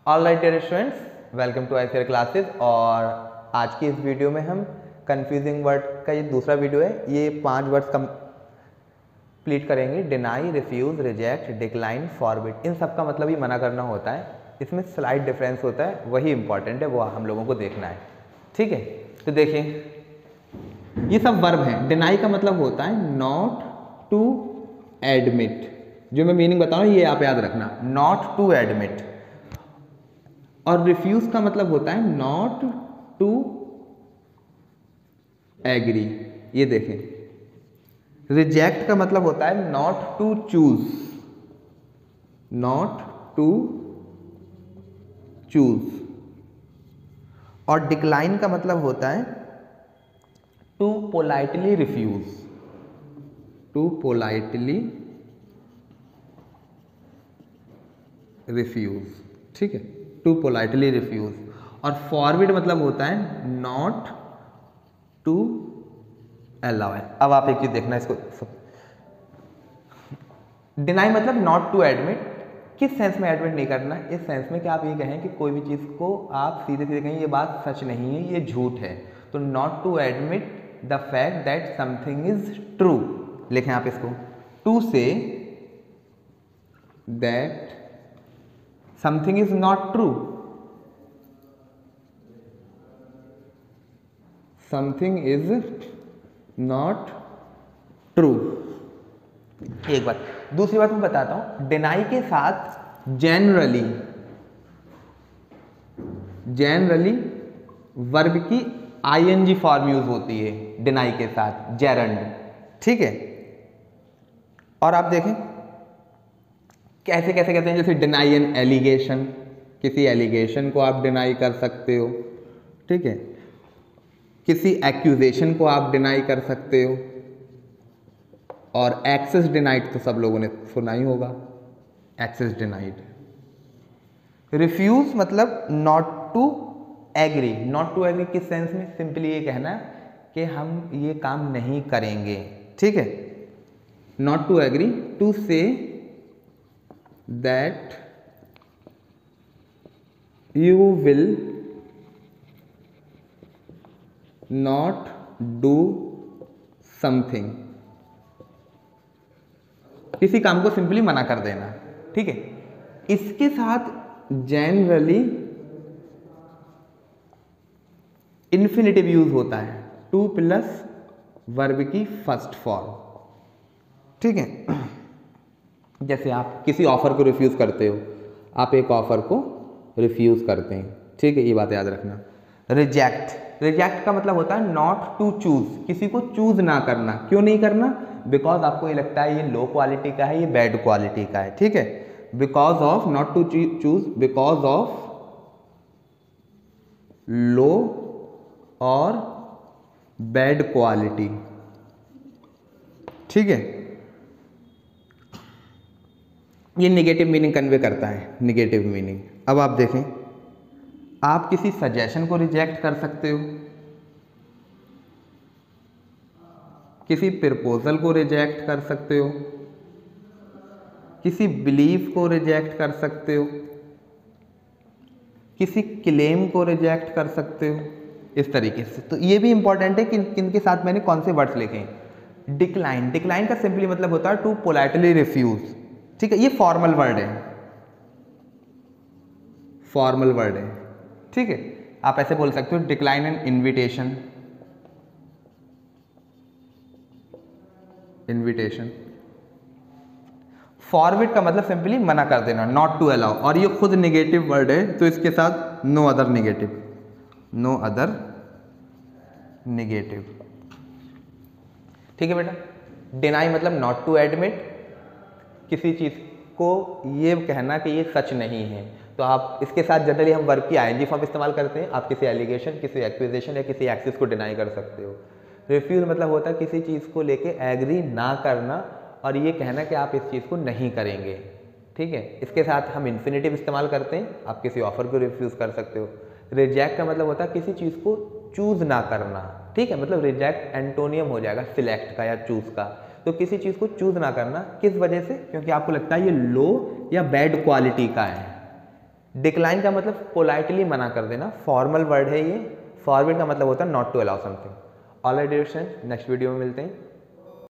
All right dear students, welcome to ICR classes. और आज की इस वीडियो में हम कंफ्यूजिंग वर्ड का ये दूसरा वीडियो है। ये 5 वर्ड्स कंप्लीट करेंगे। Deny, refuse, reject, decline, forbid. इन सब का मतलब ही मना करना होता है। इसमें स्लाइट डिफरेंस होता है, वही इंपॉर्टेंट है, वो हम लोगों को देखना है। ठीक है, तो देखिए ये सब वर्ब हैं। डिनाई का मतलब होता है नॉट टू एडमिट। जो मैं मीनिंग बता रहा हूँ ये आप याद रखना, नॉट टू एडमिट। और रिफ्यूज का मतलब होता है नॉट टू एग्री। ये देखें। रिजेक्ट का मतलब होता है not to choose, not to choose. और डिक्लाइन का मतलब होता है to politely refuse, to politely refuse. ठीक है, टू पोलाइटली रिफ्यूज। और फॉरबिड मतलब होता है नॉट टू अलाउ। अब आप एक चीज देखना इसको, डिनाई मतलब नॉट टू एडमिट। किस सेंस में एडमिट नहीं करना? इस सेंस में कि आप ये कहें कि कोई भी चीज को आप सीधे सीधे कहें ये बात सच नहीं है, ये झूठ है। तो not to admit the fact that something is true. लिखें आप इसको, to say that something is not true, something is not true. एक बात। दूसरी बात मैं बताता हूं, डिनाई के साथ जनरली वर्ब की आईएनजी फॉर्म यूज होती है डिनाई के साथ, जेरंड। ठीक है, और आप देखें कैसे कैसे कहते हैं। जैसे डिनाई एन एलिगेशन, किसी एलिगेशन को आप डिनाई कर सकते हो। ठीक है, किसी एक्यूजेशन को आप डिनाई कर सकते हो। और एक्सेस डिनाइड तो सब लोगों ने सुना ही होगा, एक्सेस डिनाइड। रिफ्यूज मतलब not to agree. Not to agree किस सेंस में? सिंपली ये कहना कि हम ये काम नहीं करेंगे। ठीक है, not to agree, to say that you will not do something. किसी काम को सिंपली मना कर देना। ठीक है, इसके साथ जनरली इन्फिनिटिव यूज होता है, टू प्लस वर्ब की फर्स्ट फॉर्म। ठीक है, जैसे आप किसी ऑफर को रिफ्यूज करते हो, आप एक ऑफर को रिफ्यूज करते हैं। ठीक है, ये बात याद रखना। रिजेक्ट का मतलब होता है नॉट टू चूज, किसी को चूज ना करना। क्यों नहीं करना? बिकॉज आपको ये लगता है ये लो क्वालिटी का है, ये बैड क्वालिटी का है। ठीक है, because of, not to choose because of low और बैड क्वालिटी। ठीक है, ये नेगेटिव मीनिंग कन्वे करता है, नेगेटिव मीनिंग। अब आप देखें, आप किसी सजेशन को रिजेक्ट कर सकते हो, किसी प्रपोजल को रिजेक्ट कर सकते हो, किसी बिलीफ को रिजेक्ट कर सकते हो, किसी क्लेम को रिजेक्ट कर सकते हो, इस तरीके से। तो ये भी इंपॉर्टेंट है कि किनके साथ मैंने कौन से वर्ड्स लिखे हैं। डिक्लाइन का सिंपली मतलब होता है टू पोलाइटली रिफ्यूज। ठीक है, ये फॉर्मल वर्ड है, फॉर्मल वर्ड है। ठीक है, आप ऐसे बोल सकते हो decline N invitation, invitation. Forbid का मतलब सिंपली मना कर देना, नॉट टू अलाउ। और ये खुद नेगेटिव वर्ड है, तो इसके साथ no other negative, no other negative. ठीक है बेटा, डिनाई मतलब नॉट टू एडमिट, किसी चीज को ये कहना कि ये सच नहीं है। तो आप इसके साथ जनरली हम वर्ब की आईएनजी फॉर्म इस्तेमाल करते हैं। आप किसी एलिगेशन, किसी एक्यूजेशन या किसी एक्सिस को डिनाई कर सकते हो। रिफ्यूज मतलब होता है किसी चीज़ को लेके एग्री ना करना और ये कहना कि आप इस चीज़ को नहीं करेंगे। ठीक है, इसके साथ हम इन्फिनिटिव इस्तेमाल करते हैं। आप किसी ऑफर को रिफ्यूज़ कर सकते हो। रिजेक्ट का मतलब होता है किसी चीज़ को चूज़ ना करना। ठीक है, मतलब रिजेक्ट एंटोनियम हो जाएगा सिलेक्ट का या चूज़ का। तो किसी चीज़ को चूज़ ना करना, किस वजह से? क्योंकि आपको लगता है ये लो या बैड क्वालिटी का है। डिक्लाइन का मतलब पोलाइटली मना कर देना, फॉर्मल वर्ड है ये। फॉरवर्ड का मतलब होता है not to allow something. All right dear students, next video में मिलते हैं।